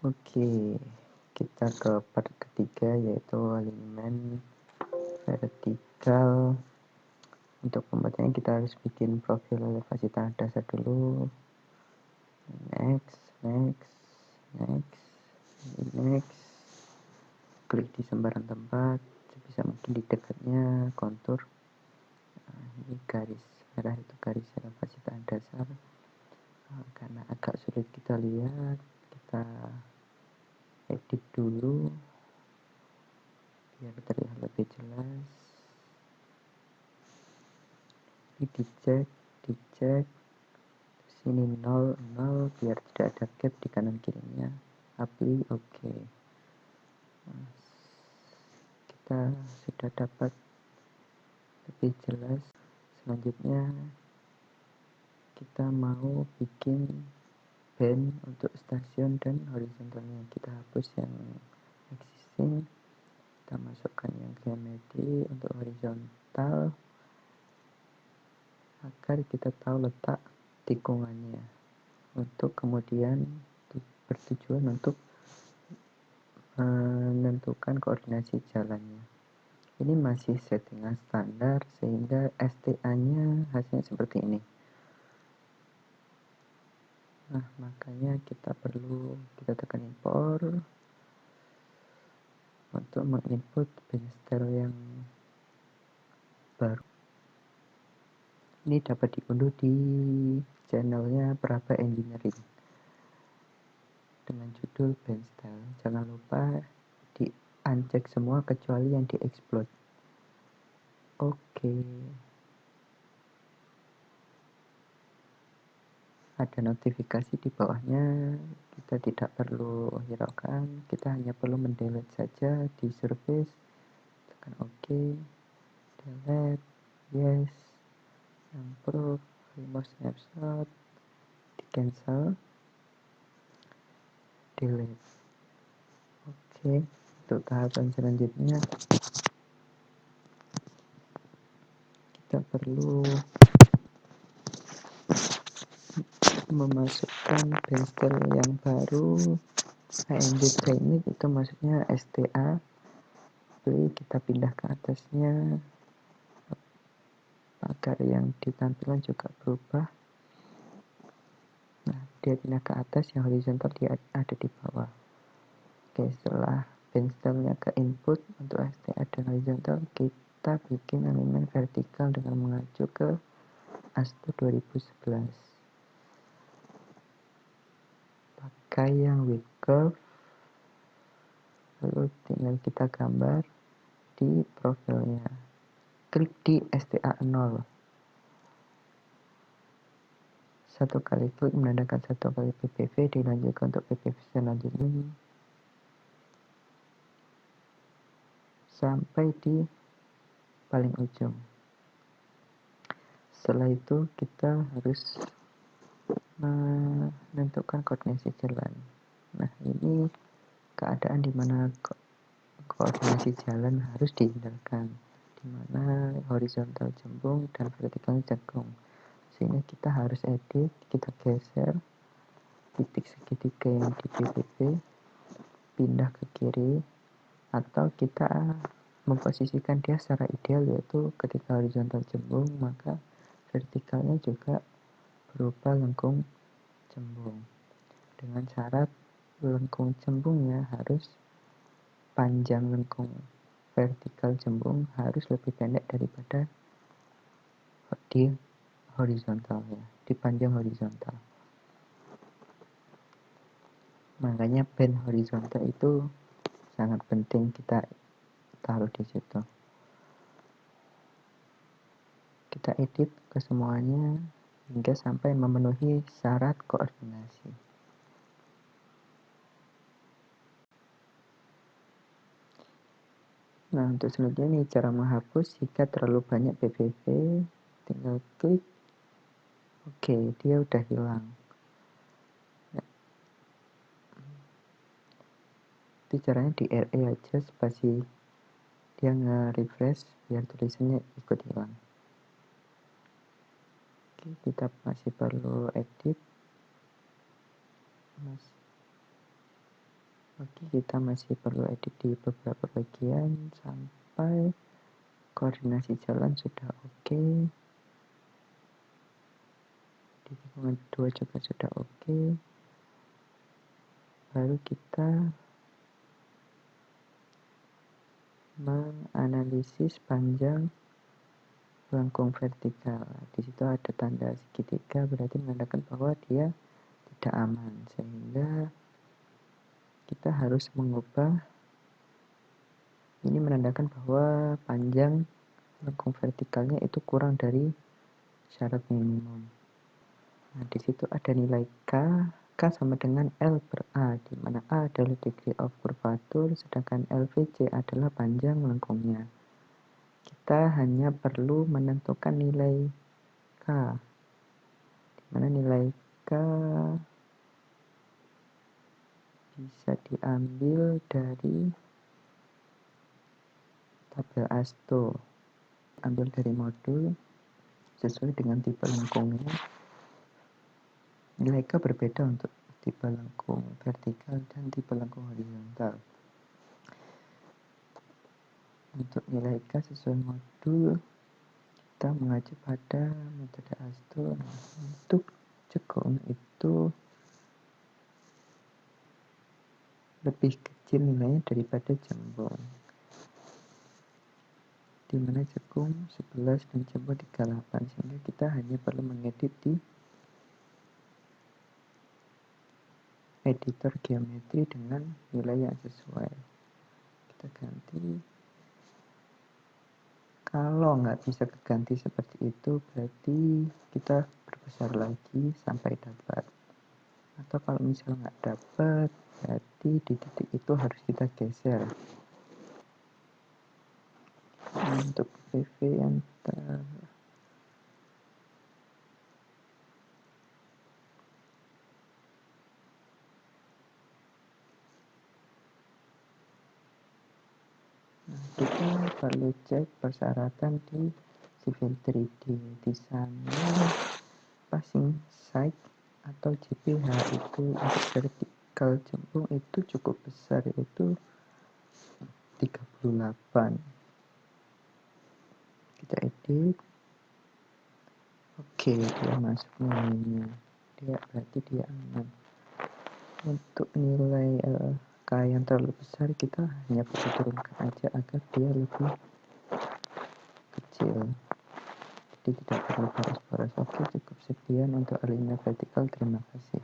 Oke, kita ke part ketiga yaitu alignment vertikal. Untuk pembuatannya kita harus bikin profil elevasi tanah dasar dulu. Next. Klik di sembarang tempat, sebisa mungkin di dekatnya kontur. Nah, ini garis merah itu garis elevasi tanah dasar. Karena agak sulit kita lihat, kita edit dulu biar terlihat lebih jelas. Ini dicek sini 0 biar tidak ada gap di kanan kirinya. Apply, oke. Kita sudah dapat lebih jelas. Selanjutnya kita mau bikin band untuk stasiun dan horizontalnya. Kita hapus yang existing, kita masukkan yang geometri untuk horizontal agar kita tahu letak tikungannya, untuk kemudian bertujuan untuk menentukan koordinasi jalannya. Ini masih settingan standar sehingga STA nya hasilnya seperti ini. Nah, makanya kita tekan import untuk menginput penstyle yang baru. Ini dapat diunduh di channelnya Praba Engineering dengan judul penstyle. Jangan lupa di uncheck semua kecuali yang di-explode. Oke. Ada notifikasi di bawahnya, kita tidak perlu hiraukan, kita hanya perlu mendelete saja di surface. Tekan OK, delete, yes, improve, remove snapshot, di cancel, delete. Oke, untuk tahapan selanjutnya kita perlu memasukkan penstyle yang baru. AMD Dynamic itu maksudnya STA. Jadi kita pindah ke atasnya agar yang ditampilkan juga berubah. Nah, dia pindah ke atas, yang horizontal dia ada di bawah. Oke, setelah penstyle-nya ke input untuk STA dan horizontal, kita bikin alignment vertikal dengan mengacu ke ASTO 2011. Pakai yang with curve, lalu tinggal kita gambar di profilnya. Klik di STA 0. Satu kali klik menandakan satu kali PPV, dilanjutkan untuk PPV selanjutnya sampai di paling ujung. Setelah itu kita harus menentukan koordinasi jalan. Nah, ini keadaan dimana koordinasi jalan harus dihindarkan, dimana horizontal cembung dan vertikal cekung. Sehingga kita harus edit, kita geser titik segitiga yang di PPV, pindah ke kiri, atau kita memposisikan dia secara ideal, yaitu ketika horizontal cembung maka vertikalnya juga berupa lengkung cembung, dengan syarat lengkung cembungnya harus panjang lengkung vertikal cembung harus lebih pendek daripada di horizontalnya, di panjang horizontal. Makanya band horizontal itu sangat penting kita taruh di situ. Kita edit ke semuanya hingga sampai memenuhi syarat koordinasi. Nah, untuk selanjutnya ini cara menghapus jika terlalu banyak PPV. Tinggal klik. Oke, dia udah hilang. Nah, itu caranya di RE aja spasi dia nge-refresh biar tulisannya ikut hilang. Oke, kita masih perlu edit. Oke, kita masih perlu edit di beberapa bagian sampai koordinasi jalan sudah oke. Di tikungan 2 juga sudah oke. Baru kita menganalisis panjang lengkung vertikal. Di situ ada tanda segitiga, berarti menandakan bahwa dia tidak aman, sehingga kita harus mengubah. Ini menandakan bahwa panjang lengkung vertikalnya itu kurang dari syarat minimum. Nah, di situ ada nilai K. K sama dengan L per A, di mana A adalah degree of curvature, sedangkan LVJ adalah panjang lengkungnya. Kita hanya perlu menentukan nilai K, di mana nilai K bisa diambil dari tabel ASTO. Ambil dari modul sesuai dengan tipe lengkungnya. Nilai K berbeda untuk tipe lengkung vertikal dan tipe lengkung horizontal. Untuk nilai K sesuai modul, kita mengacu pada metode ASTO. Untuk cekung itu lebih kecil nilainya daripada jembung, di mana cekung 11 dan jembung 38, sehingga kita hanya perlu mengedit di editor geometri dengan nilai yang sesuai. Kita ganti. Kalau nggak bisa keganti seperti itu, berarti kita perbesar lagi sampai dapat. Atau kalau misalnya nggak dapat, berarti di titik itu harus kita geser. Untuk PV antar kita perlu cek persyaratan di Civil 3D. Di sana passing side atau JPH itu untuk vertikal jembung itu cukup besar, yaitu 38. Kita edit. Oke, dia masuk nilainya. Berarti dia aman. Untuk nilai K yang terlalu besar, kita hanya perlu turunkan aja agar dia lebih kecil. Jadi tidak perlu boros-boros. Oke, cukup sekian untuk alinea vertikal. Terima kasih.